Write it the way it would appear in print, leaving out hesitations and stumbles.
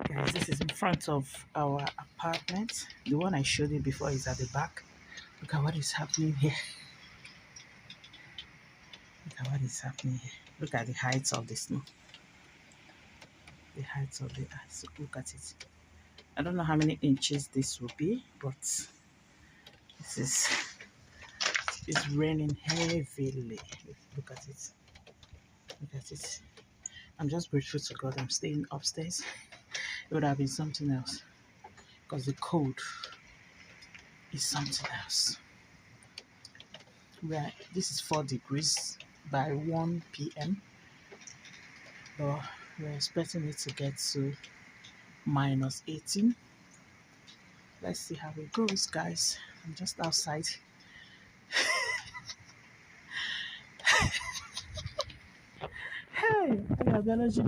Guys, this is in front of our apartment. The one I showed you before is at the back. Look at what is happening here. Look at what is happening here. Look at the heights of the snow. The heights of the ice. Look at it. I don't know how many inches this will be, but this is it's raining heavily. Look at it. Look at it. I'm just grateful to God I'm staying upstairs. It would have been something else because the cold is something else. This is 4 degrees by 1 p.m. but we're expecting it to get to minus 18. Let's see how it goes, guys. I'm just outside. Hey, biology